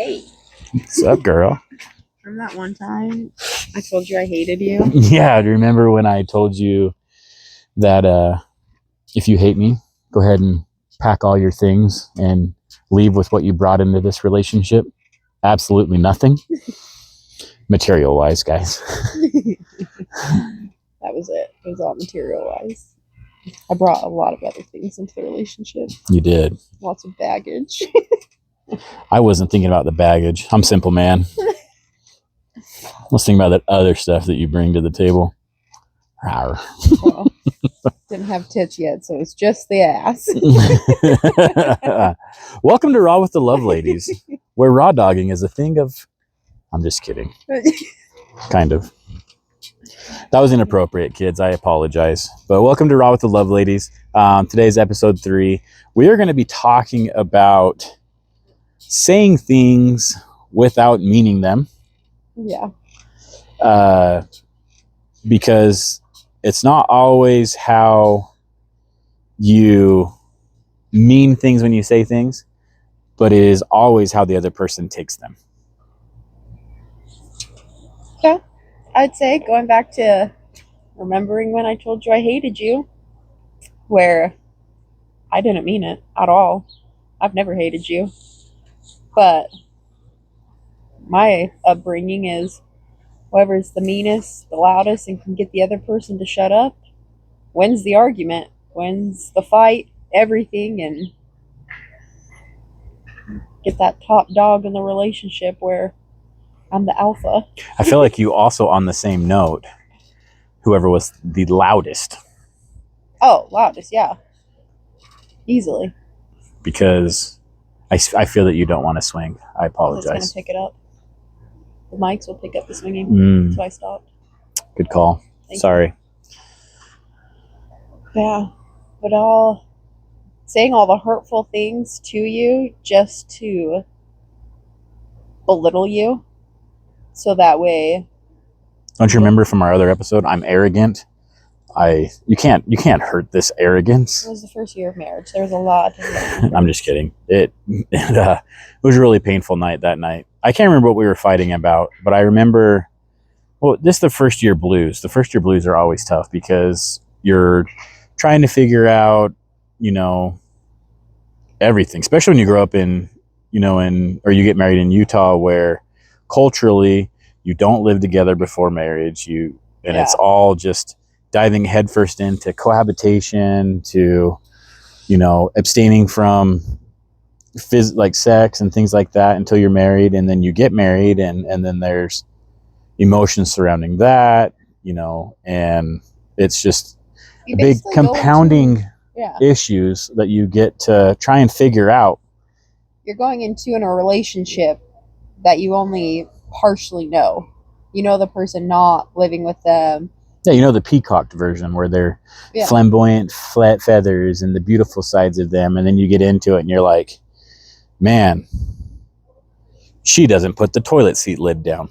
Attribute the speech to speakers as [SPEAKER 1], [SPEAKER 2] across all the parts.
[SPEAKER 1] Hey,
[SPEAKER 2] What's up, girl?
[SPEAKER 1] remember that one time I told you I hated you?
[SPEAKER 2] Yeah, do you remember when I told you that if you hate me, go ahead and pack all your things and leave with what you brought into this relationship? Absolutely nothing. Material wise, guys.
[SPEAKER 1] That was it. It was all material wise. I brought a lot of other things into the relationship.
[SPEAKER 2] You did.
[SPEAKER 1] Lots of baggage.
[SPEAKER 2] I wasn't thinking about the baggage. I'm simple, man. I was thinking about that other stuff that you bring to the table. Rawr.
[SPEAKER 1] Well, didn't have tits yet, so it's just the ass.
[SPEAKER 2] Welcome to Raw with the Love Ladies, where raw dogging is a thing of... I'm just kidding. Kind of. That was inappropriate, kids. I apologize. But welcome to Raw with the Love Ladies. Today's episode 3. We are going to be talking about saying things without meaning them.
[SPEAKER 1] Yeah.
[SPEAKER 2] Because it's not always how you mean things when you say things, but it is always how the other person takes them.
[SPEAKER 1] Yeah. I'd say going back to remembering when I told you I hated you, where I didn't mean it at all. I've never hated you. But my upbringing is whoever's the meanest, the loudest, and can get the other person to shut up wins the argument, wins the fight, everything, and get that top dog in the relationship where I'm the alpha.
[SPEAKER 2] I feel like you also, on the same note, whoever was the loudest.
[SPEAKER 1] Oh, loudest, yeah. Easily.
[SPEAKER 2] Because I feel that you don't want to swing. I
[SPEAKER 1] It's
[SPEAKER 2] apologize.
[SPEAKER 1] going to pick it up. The mics will pick up the swinging, so I stopped.
[SPEAKER 2] Good call. Sorry.
[SPEAKER 1] Yeah, but saying all the hurtful things to you just to belittle you, so that way.
[SPEAKER 2] Don't you remember from our other episode? I'm arrogant. You can't hurt this arrogance.
[SPEAKER 1] It was the first year of marriage. There was a lot.
[SPEAKER 2] I'm just kidding. It was a really painful night that night. I can't remember what we were fighting about, but I remember. Well, this is the first year blues. The first year blues are always tough because you're trying to figure out, everything, especially when you grow up or you get married in Utah, where culturally you don't live together before marriage. It's all just diving headfirst into cohabitation, to, abstaining from like sex and things like that until you're married, and then you get married, and then there's emotions surrounding that, and it's just big compounding issues that you get to try and figure out.
[SPEAKER 1] You're going into a relationship that you only partially know. You know the person not living with them.
[SPEAKER 2] Yeah, the peacocked version where they're flamboyant, flat feathers and the beautiful sides of them, and then you get into it and you're like, man, she doesn't put the toilet seat lid down.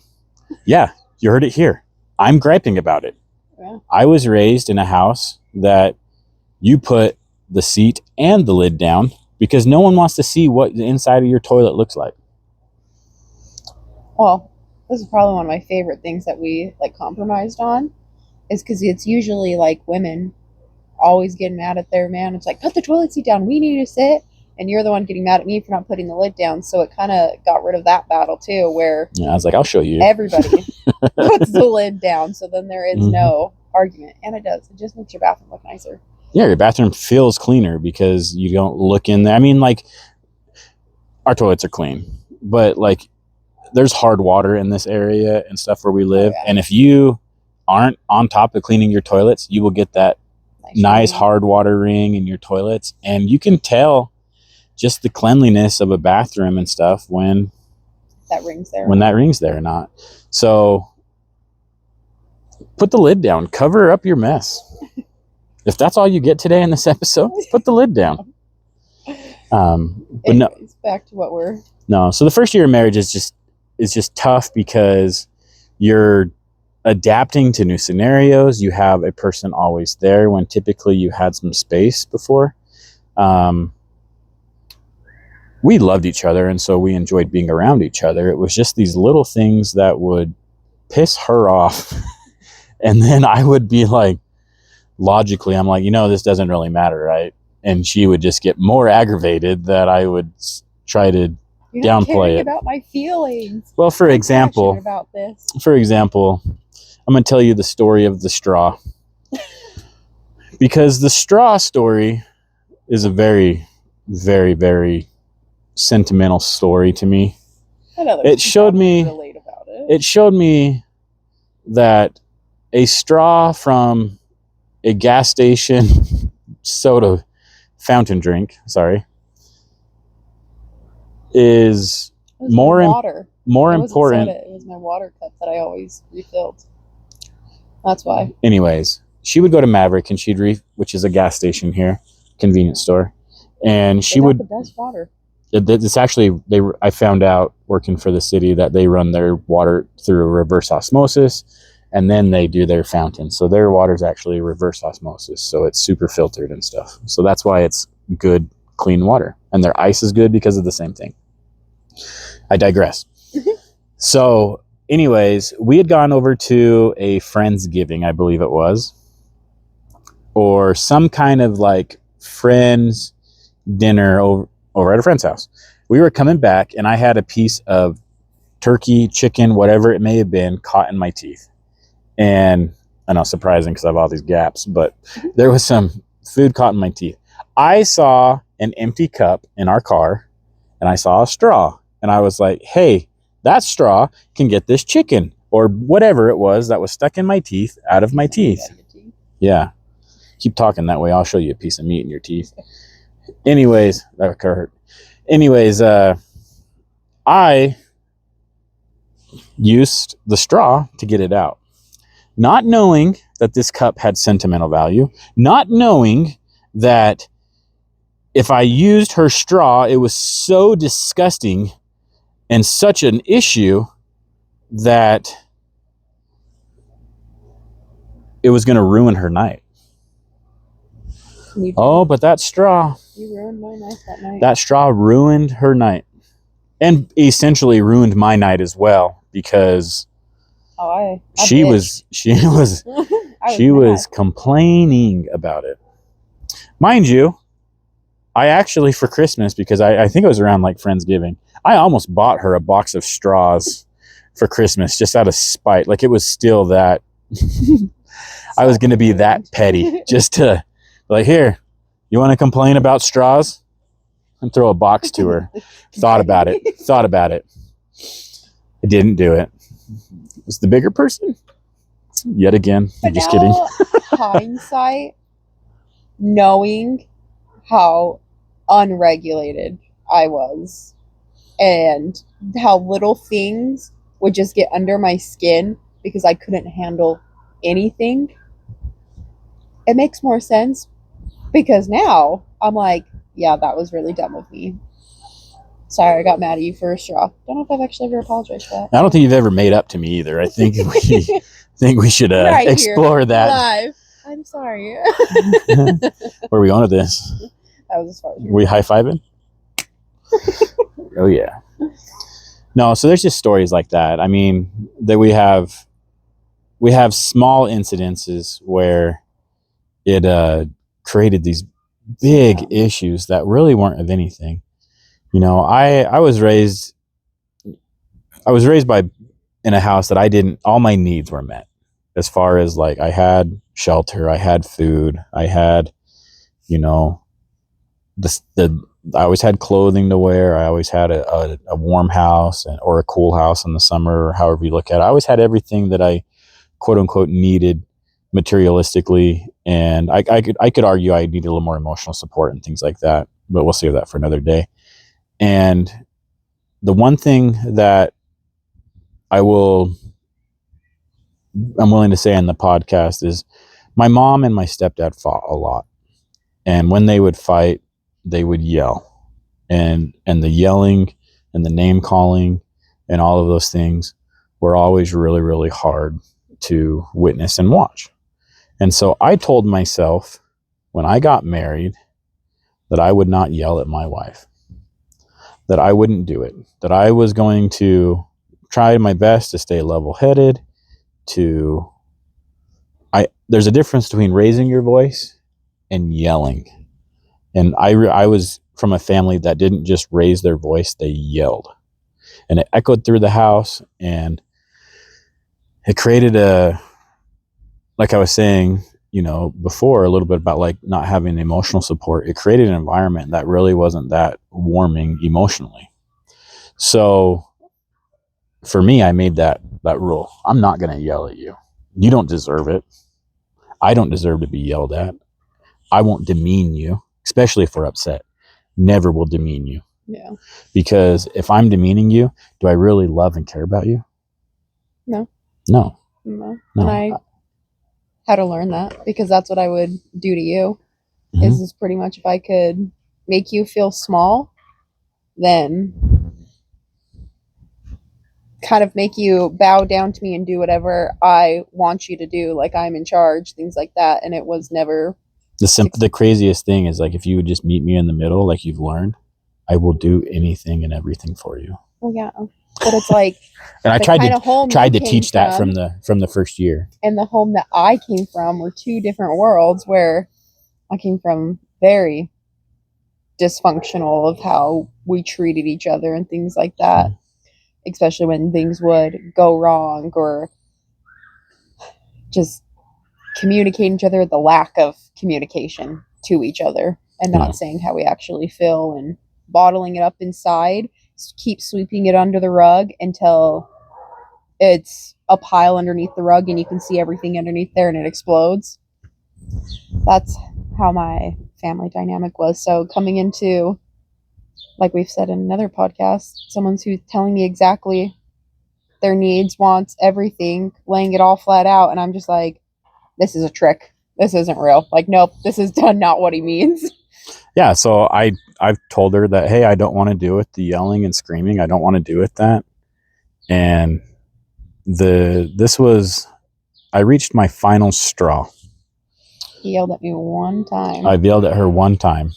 [SPEAKER 2] Yeah, you heard it here. I'm griping about it. Yeah. I was raised in a house that you put the seat and the lid down because no one wants to see what the inside of your toilet looks like.
[SPEAKER 1] Well, this is probably one of my favorite things that we compromised on, is because it's usually women always getting mad at their man. It's like, put the toilet seat down. We need to sit. And you're the one getting mad at me for not putting the lid down. So it kind of got rid of that battle too, where
[SPEAKER 2] I was like, I'll show you.
[SPEAKER 1] Everybody puts the lid down. So then there is no argument. And it does. It just makes your bathroom look nicer.
[SPEAKER 2] Yeah, your bathroom feels cleaner because you don't look in there. I mean, our toilets are clean, but there's hard water in this area and stuff where we live. Oh, yeah. And if you aren't on top of cleaning your toilets, you will get that nice hard water ring in your toilets. And you can tell just the cleanliness of a bathroom and stuff when that ring's there or not. So put the lid down, cover up your mess. If that's all you get today in this episode, put the lid down. But
[SPEAKER 1] anyways, back to what we're...
[SPEAKER 2] No, so the first year of marriage is just tough because you're adapting to new scenarios. You have a person always there when typically you had some space before. we loved each other, and so we enjoyed being around each other. It was just these little things that would piss her off. And then I would be like, logically, I'm like, this doesn't really matter, right? And she would just get more aggravated that I would try to
[SPEAKER 1] You're not
[SPEAKER 2] downplay
[SPEAKER 1] caring
[SPEAKER 2] it.
[SPEAKER 1] about my feelings.
[SPEAKER 2] Well, for
[SPEAKER 1] I'm
[SPEAKER 2] example,
[SPEAKER 1] passionate about this.
[SPEAKER 2] I'm going to tell you the story of the straw. Because the straw story is a very, very, very sentimental story to me. It showed me that a straw from a gas station soda fountain drink, is more
[SPEAKER 1] water.
[SPEAKER 2] More
[SPEAKER 1] It
[SPEAKER 2] important.
[SPEAKER 1] wasn't soda, it was my water cup that I always refilled. That's why.
[SPEAKER 2] Anyways, she would go to Maverick, and which is a gas station here, convenience store, and she would.
[SPEAKER 1] The best water.
[SPEAKER 2] It's actually I found out working for the city that they run their water through reverse osmosis, and then they do their fountain. So their water is actually reverse osmosis, so it's super filtered and stuff. So that's why it's good, clean water, and their ice is good because of the same thing. I digress. So, anyways, we had gone over to a Friendsgiving, I believe it was, or some kind of like friends dinner over at a friend's house. We were coming back, and I had a piece of turkey, chicken, whatever it may have been, caught in my teeth. And I know, surprising because I have all these gaps, but there was some food caught in my teeth. I saw an empty cup in our car, and I saw a straw, and I was like, hey, that straw can get this chicken or whatever it was that was stuck in my teeth out of my teeth. Yeah. Keep talking that way. I'll show you a piece of meat in your teeth. Anyways, that could hurt. Anyways, I used the straw to get it out. Not knowing that this cup had sentimental value. Not knowing that if I used her straw, it was so disgusting and such an issue that it was going to ruin her night. Oh, but that straw.
[SPEAKER 1] You ruined my night that night.
[SPEAKER 2] That straw ruined her night. And essentially ruined my night as well, because she was complaining about it. Mind you, I actually, for Christmas, because I think it was around like Friendsgiving, I almost bought her a box of straws for Christmas just out of spite. Like, it was still that I was going to be that petty just to like, here, you want to complain about straws? And throw a box to her. Thought about it. I didn't do it. Was the bigger person? Yet again. I'm just kidding.
[SPEAKER 1] Hindsight, knowing how unregulated I was and how little things would just get under my skin because I couldn't handle anything, it makes more sense, because now I'm like, yeah, that was really dumb of me. Sorry, I got mad at you for a straw. Don't know if I've actually ever apologized for that.
[SPEAKER 2] I don't think you've ever made up to me either. I think we should explore that.
[SPEAKER 1] Live. I'm sorry.
[SPEAKER 2] Where are we going with this?
[SPEAKER 1] That was as far as
[SPEAKER 2] we high-fiving? Oh, yeah. No, so there's just stories like that. I mean, that we have small incidences where it created these big issues that really weren't of anything. I was raised in a house that all my needs were met, as far as like I had shelter, I had food, I had, I always had clothing to wear. I always had a warm house or a cool house in the summer, or however you look at it. I always had everything that I quote unquote needed materialistically. And I could argue I needed a little more emotional support and things like that, but we'll save that for another day. And the one thing that I'm willing to say on the podcast is my mom and my stepdad fought a lot. And when they would fight, they would yell. And the yelling and the name calling and all of those things were always really, really hard to witness and watch. And so I told myself when I got married that I would not yell at my wife. that I wouldn't do it, that I was going to try my best to stay level-headed, there's a difference between raising your voice and yelling. And I was from a family that didn't just raise their voice, they yelled. And it echoed through the house, and it created like I was saying, before, a little bit about like not having emotional support. It created an environment that really wasn't that warming emotionally. So for me, I made that rule. I'm not going to yell at you. You don't deserve it. I don't deserve to be yelled at. I won't demean you, especially if we're upset. Never will demean you.
[SPEAKER 1] Yeah.
[SPEAKER 2] Because if I'm demeaning you, do I really love and care about you?
[SPEAKER 1] No.
[SPEAKER 2] No.
[SPEAKER 1] And I had to learn that, because that's what I would do to you.
[SPEAKER 2] Mm-hmm.
[SPEAKER 1] Is pretty much, if I could make you feel small, then kind of make you bow down to me and do whatever I want you to do, like I'm in charge, things like that. And it was never
[SPEAKER 2] the craziest thing is, like, if you would just meet me in the middle, like you've learned, I will do anything and everything for you.
[SPEAKER 1] Well, yeah, but it's like,
[SPEAKER 2] and I tried to teach that from the first year.
[SPEAKER 1] And the home that I came from were two different worlds, where I came from very dysfunctional of how we treated each other and things like that. Mm-hmm. Especially when things would go wrong, or just communicating each other, the lack of communication to each other, and not saying how we actually feel, and bottling it up inside, keep sweeping it under the rug until it's a pile underneath the rug and you can see everything underneath there and it explodes. That's how my family dynamic was. So coming into, like we've said in another podcast, someone's who's telling me exactly their needs, wants, everything, laying it all flat out, and I'm just like, this is a trick. This isn't real. Like, nope, this is not what he means.
[SPEAKER 2] Yeah, so I've told her that, hey, I don't want to do it, the yelling and screaming. I don't want to do it that. And I reached my final straw.
[SPEAKER 1] He yelled at me one time.
[SPEAKER 2] I've yelled at her one time.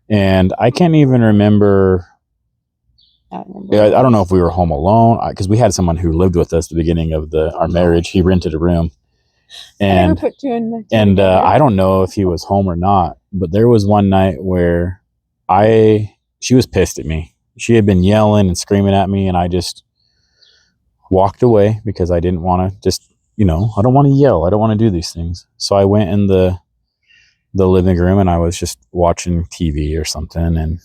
[SPEAKER 2] And I can't even remember. I don't know if we were home alone, because we had someone who lived with us at the beginning of our marriage. He rented a room. And I don't know if he was home or not, but there was one night where she was pissed at me. She had been yelling and screaming at me, and I just walked away because I didn't want to I don't want to yell. I don't want to do these things. So I went in the living room, and I was just watching TV or something,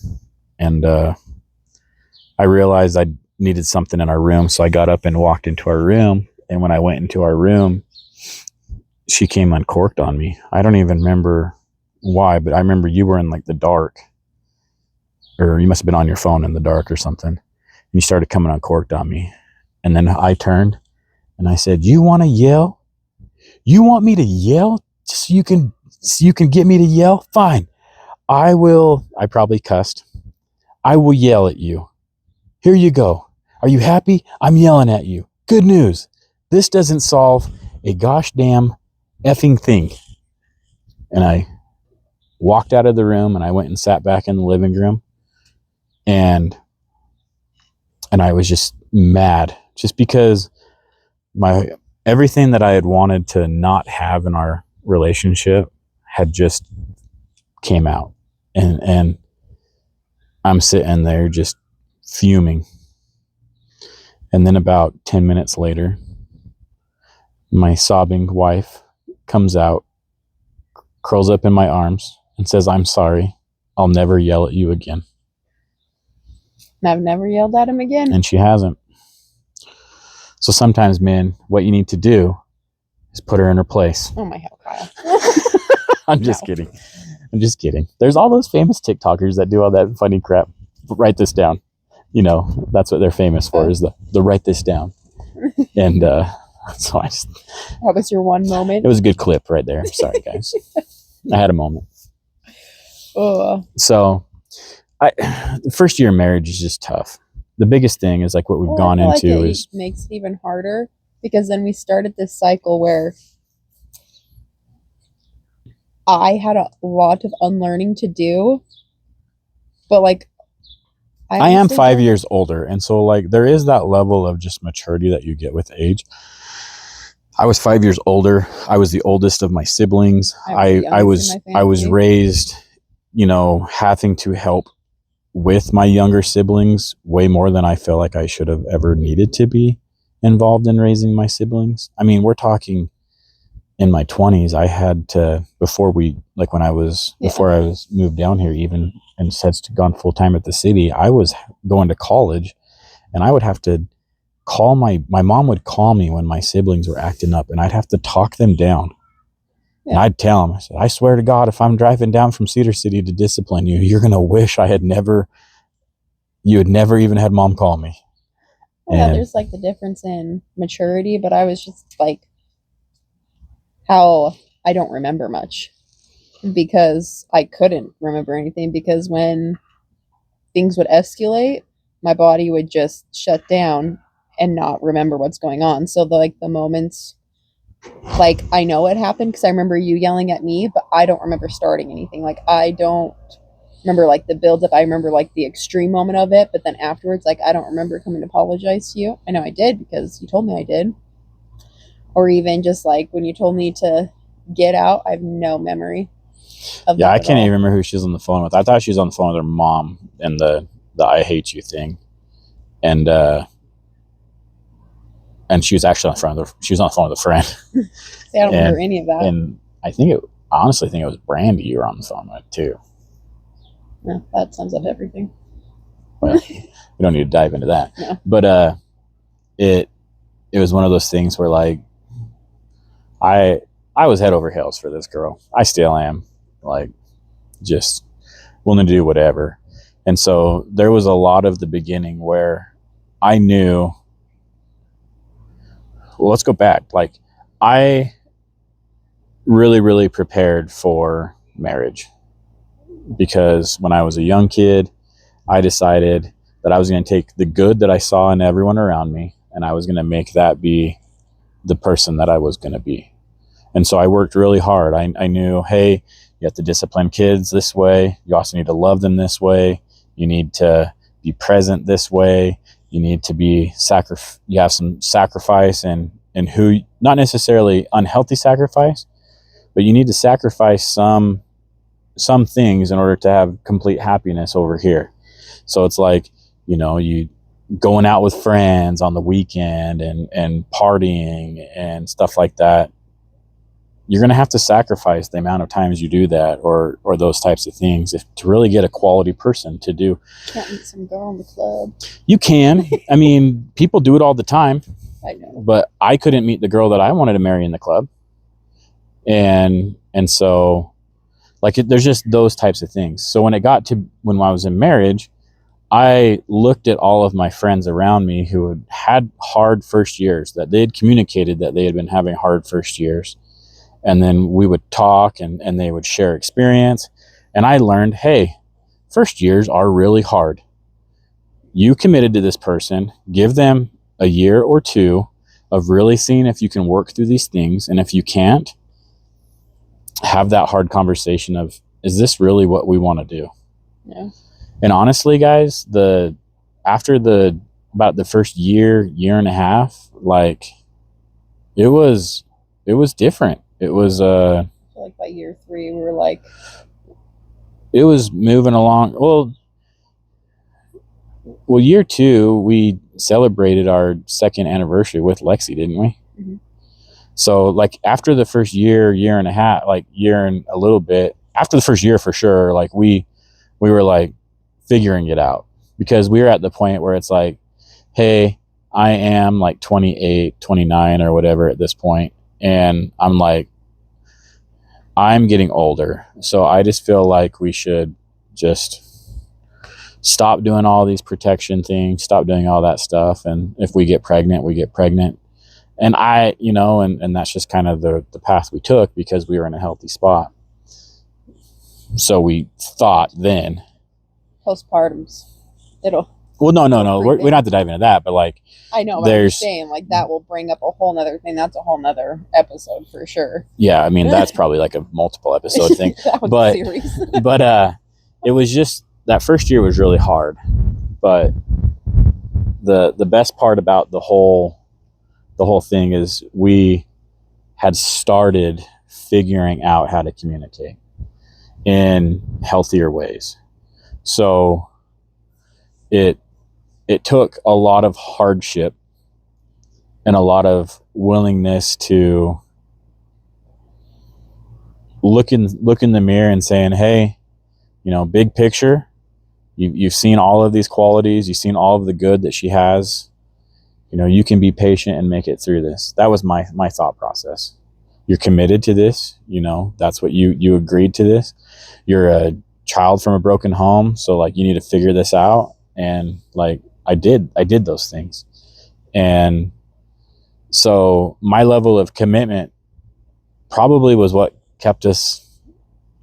[SPEAKER 2] and I realized I needed something in our room. So I got up and walked into our room, and when I went into our room, she came uncorked on me. I don't even remember why, but I remember you were in like the dark, or you must have been on your phone in the dark or something. And you started coming uncorked on me. And then I turned and I said, you want to yell? You want me to yell so you can get me to yell? Fine. I will. I probably cussed. I will yell at you. Here you go. Are you happy? I'm yelling at you. Good news. This doesn't solve a gosh damn effing thing. And I walked out of the room, and I went and sat back in the living room, and I was just mad, just because everything that I had wanted to not have in our relationship had just came out, and I'm sitting there just fuming. And then about 10 minutes later, my sobbing wife comes out, curls up in my arms, and says, I'm sorry. I'll never yell at you again.
[SPEAKER 1] And I've never yelled at him again.
[SPEAKER 2] And she hasn't. So sometimes, man, what you need to do is put her in her place.
[SPEAKER 1] Oh my hell, Kyle.
[SPEAKER 2] I'm just kidding. There's all those famous TikTokers that do all that funny crap. Write this down. That's what they're famous for, is the write this down. And so
[SPEAKER 1] that was your one moment.
[SPEAKER 2] It was a good clip right there. Sorry, guys. I had a moment. So the first year of marriage is just tough. The biggest thing is like what we've gone into is
[SPEAKER 1] makes it even harder, because then we started this cycle where I had a lot of unlearning to do, but like
[SPEAKER 2] I am
[SPEAKER 1] honestly
[SPEAKER 2] 5
[SPEAKER 1] don't-
[SPEAKER 2] years older, and so like there is that level of just maturity that you get with age. I was 5 years older. I was the oldest of my siblings.
[SPEAKER 1] I was the youngest in my
[SPEAKER 2] I was
[SPEAKER 1] family.
[SPEAKER 2] raised, you know, having to help with my younger siblings way more than I feel like I should have ever needed to be involved in raising my siblings. I mean, we're talking in my 20s. I had to, before we, like when I was,
[SPEAKER 1] Yeah.
[SPEAKER 2] before I was moved down here even and had gone full time at the city, I was going to college, and I would have to call my mom would call me when my siblings were acting up, and I'd have to talk them down. And
[SPEAKER 1] Yeah.
[SPEAKER 2] I'd tell them, I said, I swear to God, if I'm driving down from Cedar City to discipline you, you're going to wish you had never even had mom call me.
[SPEAKER 1] Yeah,
[SPEAKER 2] And
[SPEAKER 1] there's like the difference in maturity, but I was just like how I don't remember much because I couldn't remember anything because when things would escalate, my body would just shut down and not remember what's going on. So the moments like I know it happened because I remember you yelling at me, but I don't remember starting anything. Like I don't remember like the build up. I remember like the extreme moment of it, but then afterwards, like I don't remember coming to apologize to you. I know I did because you told me I did. Or even just like when you told me to get out, I have no memory of
[SPEAKER 2] yeah,
[SPEAKER 1] that
[SPEAKER 2] I
[SPEAKER 1] at
[SPEAKER 2] can't
[SPEAKER 1] all.
[SPEAKER 2] even remember who she was on the phone with. I thought she was on the phone with her mom and the I hate you thing. And she was actually she was on the phone with a friend.
[SPEAKER 1] See, I don't remember any of that.
[SPEAKER 2] And I honestly think it was Brandy you were on the phone with too.
[SPEAKER 1] Yeah, that sums up everything.
[SPEAKER 2] Well, we don't need to dive into that.
[SPEAKER 1] No.
[SPEAKER 2] But it was one of those things where like I was head over heels for this girl. I still am, like just willing to do whatever. And so there was a lot of the beginning where I knew, well, let's go back. Like I really, really prepared for marriage because when I was a young kid, I decided that I was going to take the good that I saw in everyone around me and I was going to make that be the person that I was going to be. And so I worked really hard. I knew, hey, you have to discipline kids this way. You also need to love them this way. You need to be present this way. You need to be you have some sacrifice and who, not necessarily unhealthy sacrifice, but you need to sacrifice some things in order to have complete happiness over here. So it's like, you know, you going out with friends on the weekend and partying and stuff like that. You're going to have to sacrifice the amount of times you do that or those types of things to really get a quality person to do.
[SPEAKER 1] Can't meet some girl in the club.
[SPEAKER 2] You can. I mean, people do it all the time.
[SPEAKER 1] I know.
[SPEAKER 2] But I couldn't meet the girl that I wanted to marry in the club. And so like there's just those types of things. So when I was in marriage, I looked at all of my friends around me who had hard first years, that they had communicated that they had been having hard first years. And then we would talk and they would share experience. And I learned, hey, first years are really hard. You committed to this person, give them a year or two of really seeing if you can work through these things. And if you can't, have that hard conversation of, is this really what we want to do?
[SPEAKER 1] Yeah.
[SPEAKER 2] And honestly, guys, after about the first year and a half, like it was different. It was
[SPEAKER 1] I feel like by year 3 we were like,
[SPEAKER 2] it was moving along. Well, year 2 we celebrated our 2nd anniversary with Lexi, didn't we?
[SPEAKER 1] Mm-hmm.
[SPEAKER 2] So like after the first year and a half, like year and a little bit, after the first year for sure, like we were like figuring it out, because we were at the point where it's like, hey, I am like 28, 29 or whatever at this point. And I'm like, I'm getting older. So I just feel like we should just stop doing all these protection things, stop doing all that stuff. And if we get pregnant, we get pregnant. And and that's just kind of the path we took because we were in a healthy spot. So we thought then.
[SPEAKER 1] Postpartums.
[SPEAKER 2] Well, no. We don't have to dive into that, but like.
[SPEAKER 1] I know, but I'm just saying, like, that will bring up a whole nother thing. That's a whole nother episode for sure.
[SPEAKER 2] Yeah, I mean, that's probably like a multiple episode thing.
[SPEAKER 1] That one's a series.
[SPEAKER 2] But it was just, that first year was really hard. But the best part about the whole thing is we had started figuring out how to communicate in healthier ways. So it took a lot of hardship and a lot of willingness to look in the mirror and saying, hey, big picture, you've seen all of these qualities, you've seen all of the good that she has, you can be patient and make it through this. That was my thought process. You're committed to this, that's what you agreed to this. You're a child from a broken home, so like you need to figure this out. And like I did those things. And so my level of commitment probably was what kept us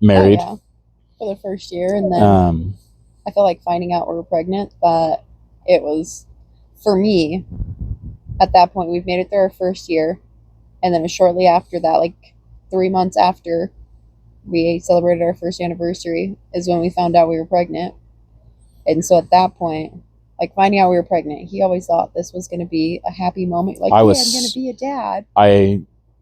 [SPEAKER 2] married.
[SPEAKER 1] Oh, yeah. For the first year. And then I feel like finding out we were pregnant, that it was, for me, at that point, we've made it through our first year. And then shortly after that, like 3 months after we celebrated our first anniversary, is when we found out we were pregnant. And so at that point, like finding out we were pregnant, he always thought this was going to be a happy moment. Like, I'm going to be a dad.
[SPEAKER 2] I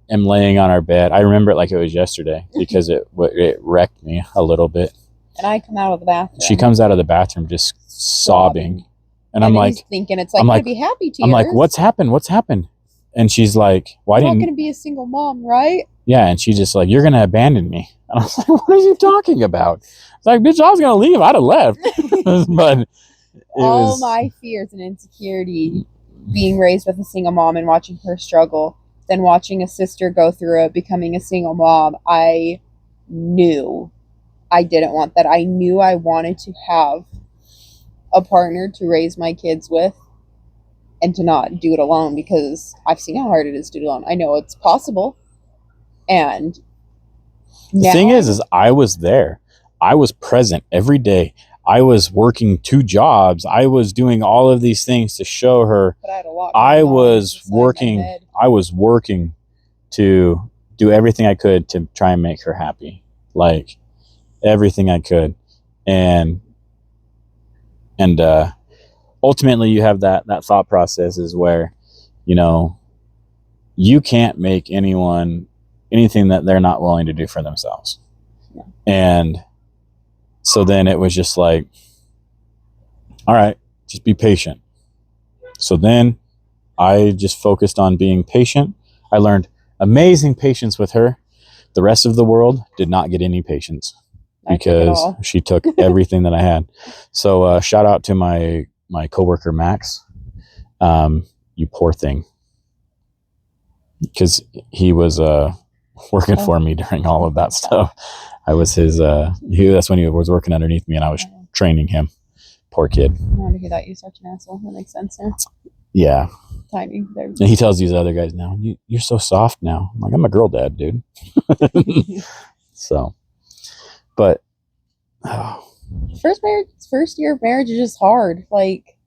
[SPEAKER 2] am laying on our bed. I remember it like it was yesterday because it wrecked me a little bit.
[SPEAKER 1] And I come out of the bathroom.
[SPEAKER 2] She comes out of the bathroom just sobbing. And I'm like,
[SPEAKER 1] thinking it's like, I'm going to be happy tears.
[SPEAKER 2] I'm like, what's happened? And she's like,
[SPEAKER 1] I'm not going to be a single mom, right?
[SPEAKER 2] Yeah. And she's just like, you're going to abandon me. And I was like, what are you talking about? It's like, bitch, I was going to leave. I'd have left. But
[SPEAKER 1] all my fears and insecurity being raised with a single mom and watching her struggle, then watching a sister go through it, becoming a single mom, I knew I didn't want that. I knew I wanted to have a partner to raise my kids with and to not do it alone, because I've seen how hard it is to do it alone. I know it's possible. And
[SPEAKER 2] the thing is I was there. I was present every day. I was working 2 jobs. I was doing all of these things to show her.
[SPEAKER 1] But I had a lot.
[SPEAKER 2] I was working to do everything I could to try and make her happy. Like everything I could. And ultimately you have that thought process is where, you can't make anyone anything that they're not willing to do for themselves. Yeah. And so then it was just like, all right, just be patient. So then I just focused on being patient. I learned amazing patience with her. The rest of the world did not get any patience because she took everything that I had. So shout out to my coworker, Max. You poor thing. Because he was working for me during all of that stuff. I was his, that's when he was working underneath me and I was training him. Poor kid.
[SPEAKER 1] I wonder who thought you were such an asshole. That makes sense now.
[SPEAKER 2] Yeah.
[SPEAKER 1] Timing.
[SPEAKER 2] And he tells these other guys now, you're so soft now. I'm like, I'm a girl dad, dude. So, but.
[SPEAKER 1] First year of marriage is just hard. Like,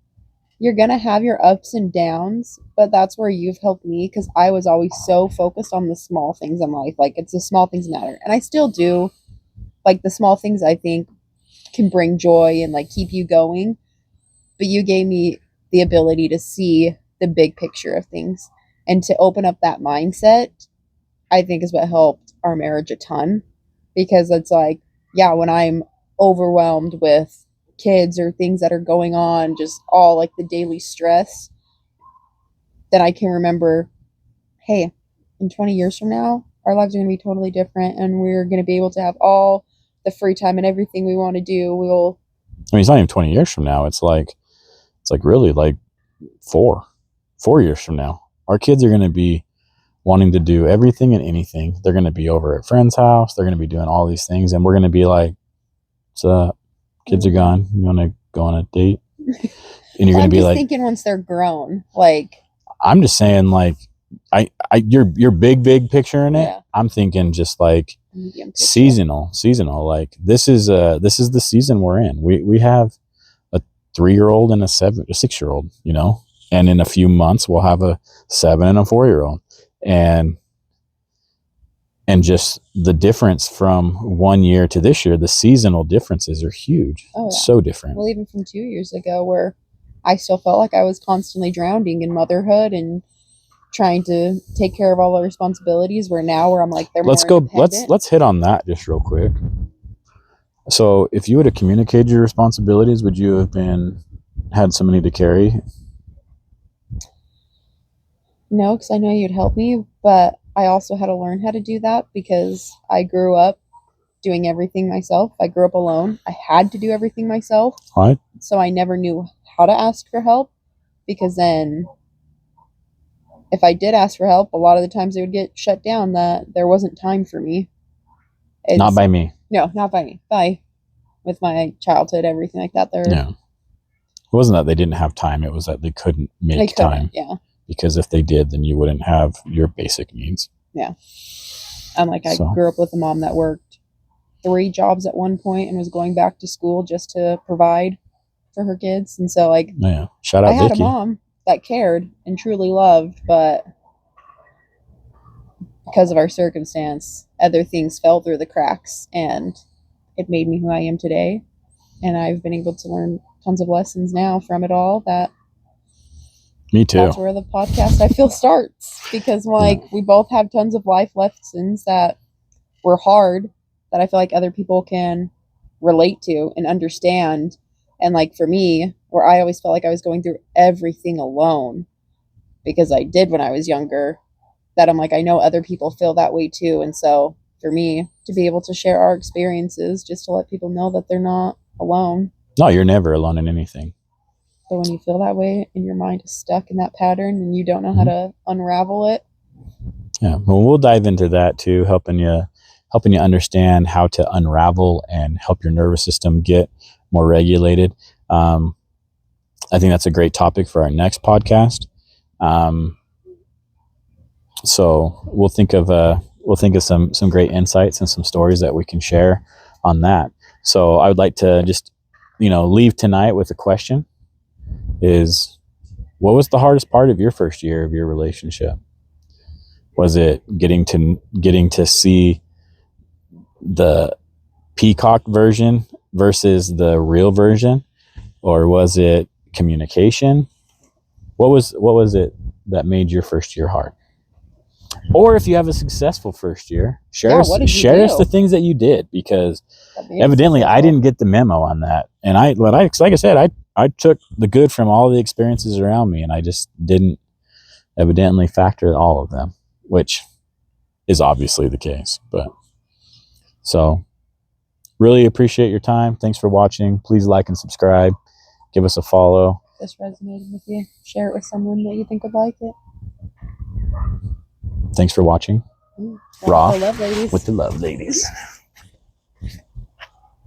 [SPEAKER 1] you're going to have your ups and downs, but that's where you've helped me, because I was always so focused on the small things in life. Like, it's the small things matter. And I still do. Like, the small things I think can bring joy and like keep you going. But you gave me the ability to see the big picture of things and to open up that mindset, I think is what helped our marriage a ton. Because it's like, yeah, when I'm overwhelmed with kids or things that are going on, just all like the daily stress, then I can remember, hey, in 20 years from now, our lives are going to be totally different and we're going to be able to have all the free time and everything we want to do.
[SPEAKER 2] I mean, it's not even 20 years from now. It's like really like 4 years from now. Our kids are going to be wanting to do everything and anything. They're going to be over at friend's house. They're going to be doing all these things. And we're going to be like, what's up? Kids are gone. You want to go on a date? And you're going to be like,
[SPEAKER 1] thinking once they're grown, like,
[SPEAKER 2] I'm just saying, like, you're big picture in it. Yeah. I'm thinking just like seasonal. Like this is the season we're in. We have a 3-year-old and a 6-year-old, and in a few months we'll have a 7 and a 4-year-old. And And just the difference from one year to this year, the seasonal differences are huge.
[SPEAKER 1] Oh, yeah.
[SPEAKER 2] So different.
[SPEAKER 1] Well, even from 2 years ago, where I still felt like I was constantly drowning in motherhood and trying to take care of all the responsibilities, where now where I'm like, they're
[SPEAKER 2] Let's
[SPEAKER 1] more
[SPEAKER 2] go.
[SPEAKER 1] independent.
[SPEAKER 2] Let's hit on that just real quick. So if you would have communicated your responsibilities, would you have had somebody to carry?
[SPEAKER 1] No, because I know you'd help me, but I also had to learn how to do that because I grew up doing everything myself. I grew up alone. I had to do everything myself.
[SPEAKER 2] Right.
[SPEAKER 1] So I never knew how to ask for help, because then if I did ask for help, a lot of the times it would get shut down that there wasn't time for me.
[SPEAKER 2] Not by me.
[SPEAKER 1] No, not by me. With my childhood, everything like that.
[SPEAKER 2] Yeah. It wasn't that they didn't have time. It was that they couldn't make time.
[SPEAKER 1] Yeah.
[SPEAKER 2] Because if they did, then you wouldn't have your basic needs.
[SPEAKER 1] Yeah. And like I grew up with a mom that worked 3 jobs at one point and was going back to school just to provide for her kids. And so like,
[SPEAKER 2] yeah, shout out
[SPEAKER 1] I had
[SPEAKER 2] Vicky.
[SPEAKER 1] a mom that cared and truly loved, but because of our circumstance, other things fell through the cracks, and it made me who I am today. And I've been able to learn tons of lessons now from it all. That
[SPEAKER 2] me too.
[SPEAKER 1] That's where the podcast, I feel, starts, because like we both have tons of life lessons that were hard, that I feel like other people can relate to and understand. And like for me, where I always felt like I was going through everything alone, because I did when I was younger, that I'm like, I know other people feel that way too. And so for me to be able to share our experiences, just to let people know that they're not alone.
[SPEAKER 2] No, you're never alone in anything.
[SPEAKER 1] But when you feel that way and your mind is stuck in that pattern and you don't know how to unravel it.
[SPEAKER 2] Yeah, well, we'll dive into that too, helping you understand how to unravel and help your nervous system get more regulated. I think that's a great topic for our next podcast. So we'll think of some great insights and some stories that we can share on that. So I would like to just, leave tonight with a question. Is, what was the hardest part of your first year of your relationship? Was it getting to see the peacock version versus the real version, or was it communication? What was it that made your first year hard? Or if you have a successful first year, share us the things that you did, because evidently I didn't get the memo on that. And like I said, I took the good from all the experiences around me, and I just didn't evidently factor all of them, which is obviously the case. But so really appreciate your time. Thanks for watching. Please like and subscribe. Give us a follow.
[SPEAKER 1] If this resonated with you, share it with someone that you think would like it.
[SPEAKER 2] Thanks for watching. Raw
[SPEAKER 1] with the Love Ladies.
[SPEAKER 2] With the Love Ladies.